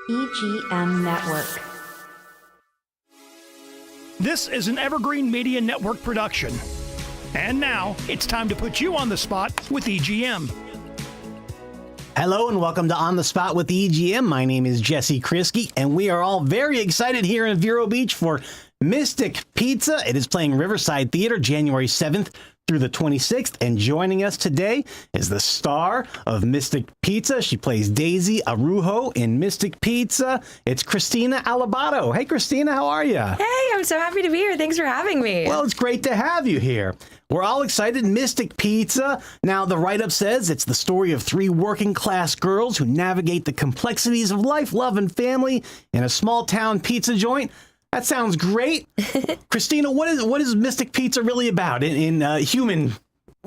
EGM Network. This is an Evergreen Media Network production. And now, it's time to put you on the spot with EGM. Hello and welcome to On the Spot with EGM. My name is Jesse Krisky, and we are all very excited here in Vero Beach for Mystic Pizza. It is playing Riverside Theatre January 7th through the 26th, and joining us today is the star of Mystic Pizza. She plays Daisy Arujo in Mystic Pizza. It's Krystina Abado. Hey, Krystina, how are you? Hey, I'm so happy to be here. Thanks for having me. Well, it's great to have you here. We're all excited. Mystic Pizza. Now, the write-up says it's the story of three working-class girls who navigate the complexities of life, love, and family in a small-town pizza joint. That sounds great. Krystina, what is Mystic Pizza really about in human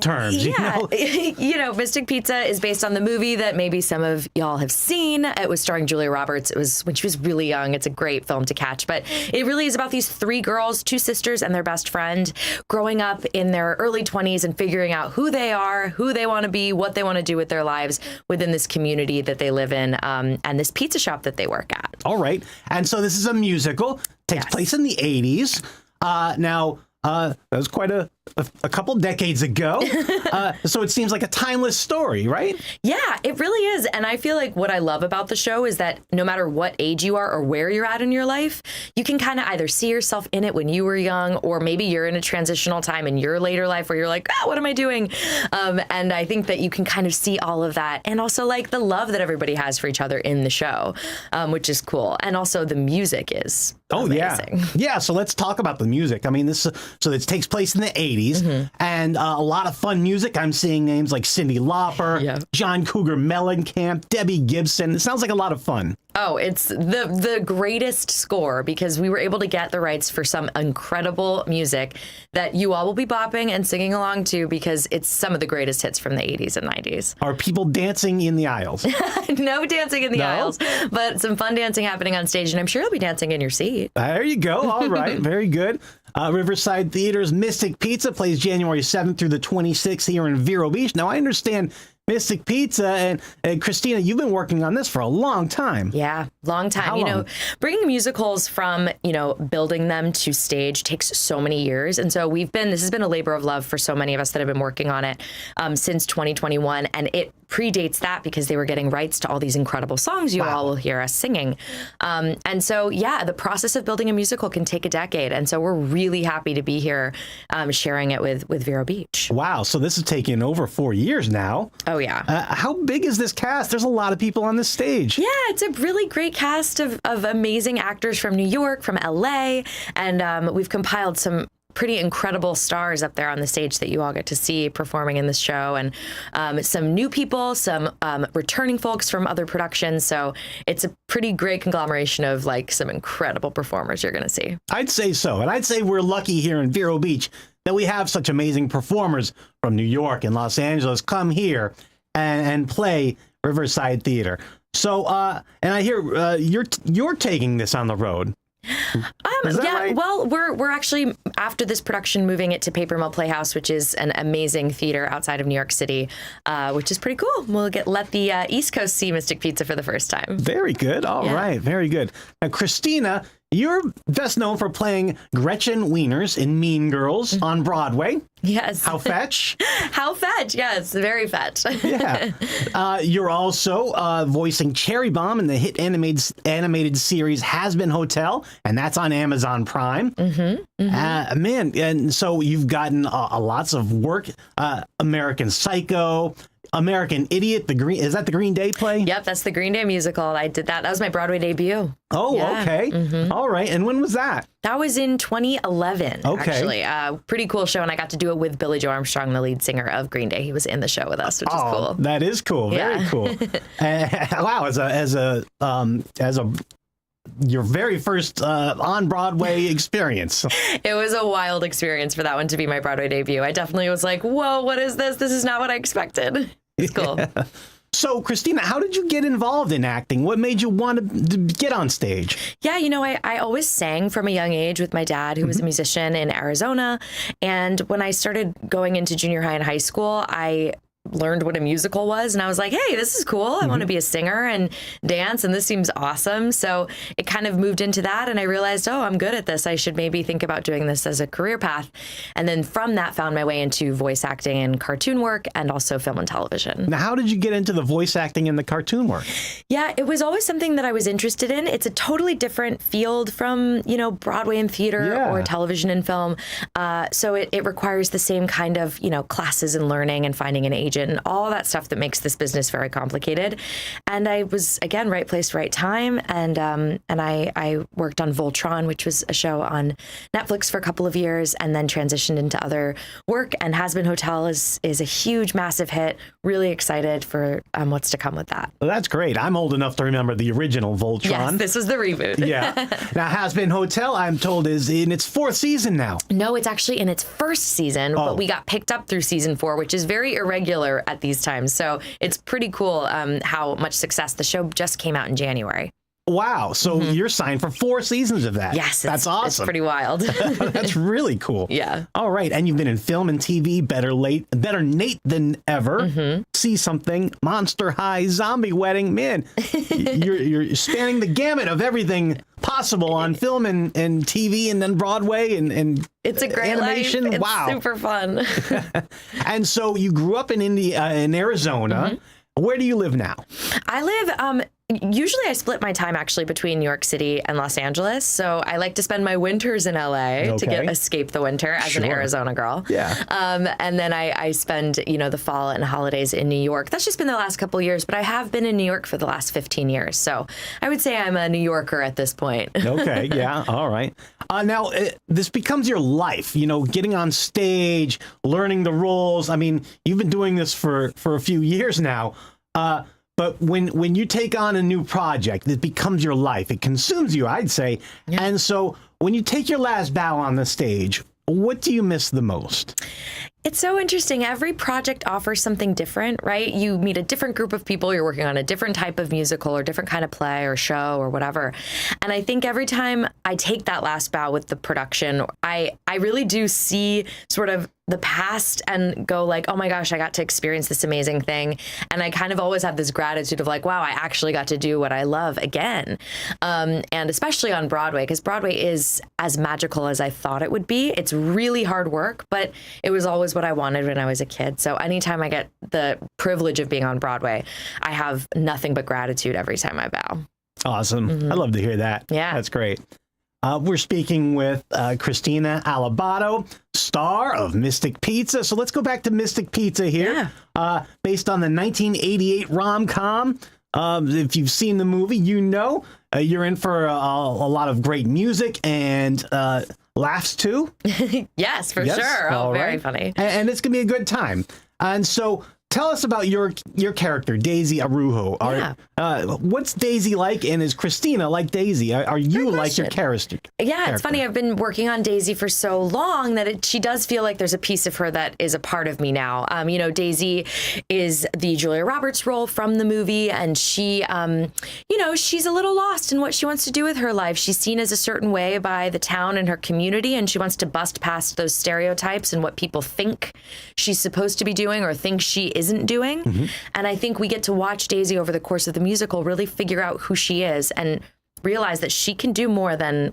terms? Yeah, Mystic Pizza is based on the movie that maybe some of y'all have seen. It was starring Julia Roberts. It was when she was really young. It's a great film to catch. But it really is about these three girls, two sisters and their best friend, growing up in their early 20s and figuring out who they are, who they want to be, what they want to do with their lives within this community that they live in, and this pizza shop that they work at. All right. And so this is a musical. Takes place in the 80s. That was quite a couple decades ago. So it seems like a timeless story, right? Yeah, it really is. And I feel like what I love about the show is that no matter what age you are or where you're at in your life, you can kind of either see yourself in it when you were young, or maybe you're in a transitional time in your later life where you're like, what am I doing? And I think that you can kind of see all of that. And also like the love that everybody has for each other in the show, which is cool. And also the music is amazing. Yeah, so let's talk about the music. I mean, this takes place in the 80s, and a lot of fun music. I'm seeing names like Cyndi Lauper, John Cougar Mellencamp, Debbie Gibson. It sounds like a lot of fun. Oh, it's the greatest score because we were able to get the rights for some incredible music that you all will be bopping and singing along to because it's some of the greatest hits from the 80s and 90s. Are people dancing in the aisles? No dancing in the aisles, but some fun dancing happening on stage, and I'm sure you'll be dancing in your seat. There you go. All right. Very good. Riverside Theatre's Mystic Pizza plays January 7th through the 26th here in Vero Beach. Now, I understand Mystic Pizza, and Krystina, you've been working on this for a long time. Yeah, long time. How long? Bringing musicals from, building them to stage takes so many years. And so this has been a labor of love for so many of us that have been working on it since 2021. And it predates that because they were getting rights to all these incredible songs you all will hear us singing. And so, the process of building a musical can take a decade. And so we're really happy to be here sharing it with Vero Beach. Wow. So this has taken over 4 years now. Oh, yeah. How big is this cast? There's a lot of people on this stage. Yeah, it's a really great cast of amazing actors from New York, from LA, and we've compiled some pretty incredible stars up there on the stage that you all get to see performing in this show, and some new people, some returning folks from other productions. So it's a pretty great conglomeration of some incredible performers you're going to see. I'd say so. And I'd say we're lucky here in Vero Beach that we have such amazing performers from New York and Los Angeles come here and play Riverside Theatre. So, and I hear you're taking this on the road. Right? Well, we're actually, after this production, moving it to Paper Mill Playhouse, which is an amazing theater outside of New York City, which is pretty cool. We'll let the East Coast see Mystic Pizza for the first time. Very good. All right. Very good. Now, Krystina, you're best known for playing Gretchen Wieners in Mean Girls on Broadway. Yes. How fetch? How fetch. Yes. Very fetch. Yeah. You're also voicing Cherry Bomb in the hit animated series Has Been Hotel, and that's on Amazon Prime. Man, and so you've gotten lots of work. American Psycho, American Idiot, is that the Green Day play? Yep, that's the Green Day musical. I did that. That was my Broadway debut. Oh, yeah. Okay. All right. And when was that? That was in 2011, actually. Pretty cool show, and I got to do it with Billy Joe Armstrong, the lead singer of Green Day. He was in the show with us, which is cool. That is cool. Very cool. Wow, as a your very first on Broadway experience. It was a wild experience for that one to be my Broadway debut. I definitely was like, whoa, what is this? This is not what I expected. It's cool. Yeah. So, Krystina, how did you get involved in acting? What made you want to get on stage? Yeah, I always sang from a young age with my dad, who was a musician in Arizona. And when I started going into junior high and high school, I learned what a musical was, and I was like, hey, this is cool. I want to be a singer and dance, and this seems awesome. So it kind of moved into that, and I realized, oh, I'm good at this. I should maybe think about doing this as a career path. And then from that, found my way into voice acting and cartoon work, and also film and television. Now, how did you get into the voice acting and the cartoon work? Yeah, it was always something that I was interested in. It's a totally different field from, Broadway and theater or television and film. So it requires the same kind of, classes and learning and finding an agent and all that stuff that makes this business very complicated. And I was, again, right place, right time. And I worked on Voltron, which was a show on Netflix for a couple of years, and then transitioned into other work. And Has Been Hotel is a huge, massive hit. Really excited for what's to come with that. Well, that's great. I'm old enough to remember the original Voltron. Yes, this was the reboot. Yeah. Now, Has Been Hotel, I'm told, is in its 4th season now. No, it's actually in its 1st season, but we got picked up through season 4, which is very irregular at these times. So it's pretty cool how much success the show just came out in January. Wow. So you're signed for 4 seasons of that. Yes. That's awesome. It's pretty wild. That's really cool. Yeah. All right. And you've been in film and TV, Better Late Than Ever, See Something, Monster High, Zombie Wedding. Man, you're spanning the gamut of everything possible on film and TV, and then Broadway and it's a great animation. Life. It's wow. super fun. And so you grew up in Arizona. Where do you live now? I live, usually I split my time actually between New York City and Los Angeles. So I like to spend my winters in LA to escape the winter as an Arizona girl. Yeah. And then I spend, the fall and holidays in New York. That's just been the last couple of years, but I have been in New York for the last 15 years. So I would say I'm a New Yorker at this point. Okay. Yeah. All right. Now, this becomes your life, getting on stage, learning the roles. I mean, you've been doing this for a few years now. But when you take on a new project, it becomes your life. It consumes you, I'd say. Yeah. And so when you take your last bow on the stage, what do you miss the most? It's so interesting. Every project offers something different, right? You meet a different group of people. You're working on a different type of musical or different kind of play or show or whatever. And I think every time I take that last bow with the production, I really do see sort of the past and go like, oh my gosh, I got to experience this amazing thing. And I kind of always have this gratitude of like, wow, I actually got to do what I love again. And especially on Broadway, because Broadway is as magical as I thought it would be. It's really hard work, but it was always what I wanted when I was a kid. So anytime I get the privilege of being on Broadway, I have nothing but gratitude every time I bow. Awesome. I love to hear that. Yeah. That's great. We're speaking with Krystina Abado, star of Mystic Pizza. So let's go back to Mystic Pizza here. Yeah. Based on the 1988 rom-com. If you've seen the movie, you're in for a lot of great music and laughs too. Yes, for sure. Oh, very funny. And it's going to be a good time. And so tell us about your character, Daisy Arujo. What's Daisy like, and is Krystina like Daisy? Are you like your character? Yeah, it's funny. I've been working on Daisy for so long that she does feel like there's a piece of her that is a part of me now. Daisy is the Julia Roberts role from the movie, and she, she's a little lost in what she wants to do with her life. She's seen as a certain way by the town and her community, and she wants to bust past those stereotypes and what people think she's supposed to be doing or think she isn't doing. And I think we get to watch Daisy over the course of the musical really figure out who she is and realize that she can do more than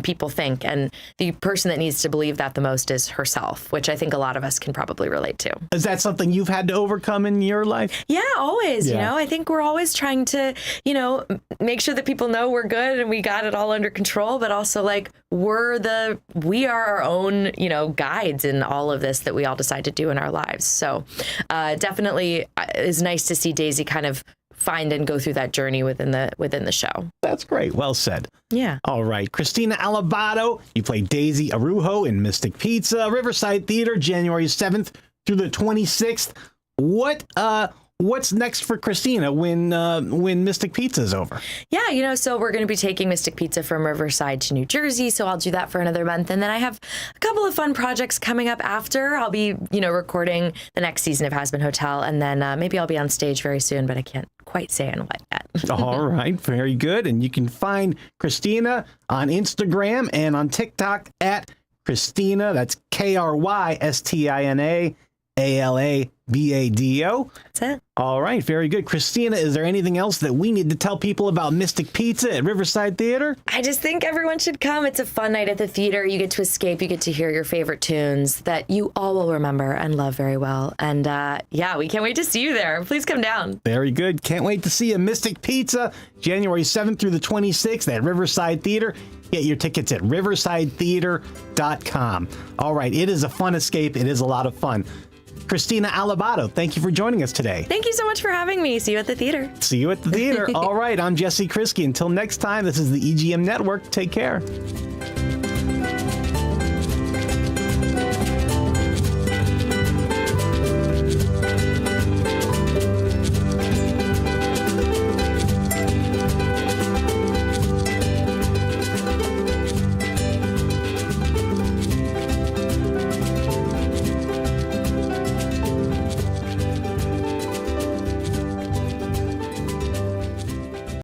people think. And the person that needs to believe that the most is herself, which I think a lot of us can probably relate to. Is that something you've had to overcome in your life? Yeah, always. I think we're always trying to, make sure that people know we're good and we got it all under control, but also like we are our own, guides in all of this that we all decide to do in our lives. So definitely it's nice to see Daisy kind of find and go through that journey within the show. That's great. Well said. Yeah. All right. Krystina Abado, you play Daisy Arujo in Mystic Pizza, Riverside Theatre, January 7th through the 26th. What's next for Krystina when Mystic Pizza is over? Yeah, so we're going to be taking Mystic Pizza from Riverside to New Jersey, so I'll do that for another month. And then I have a couple of fun projects coming up after. I'll be, recording the next season of Has Been Hotel, and then maybe I'll be on stage very soon, but I can't quite say on what yet. All right, very good. And you can find Krystina on Instagram and on TikTok at Krystina, that's Krystina Alabado. That's it. All right, very good. Krystina, is there anything else that we need to tell people about Mystic Pizza at Riverside Theatre? I just think everyone should come. It's a fun night at the theater. You get to escape. You get to hear your favorite tunes that you all will remember and love very well. And yeah, we can't wait to see you there. Please come down. Very good. Can't wait to see you. Mystic Pizza, January 7th through the 26th at Riverside Theatre. Get your tickets at riversidetheatre.com. All right, it is a fun escape. It is a lot of fun. Krystina Abado, thank you for joining us today. Thank you so much for having me. See you at the theater. See you at the theater. All right, I'm Jesse Krisky. Until next time, this is the EGM Network. Take care.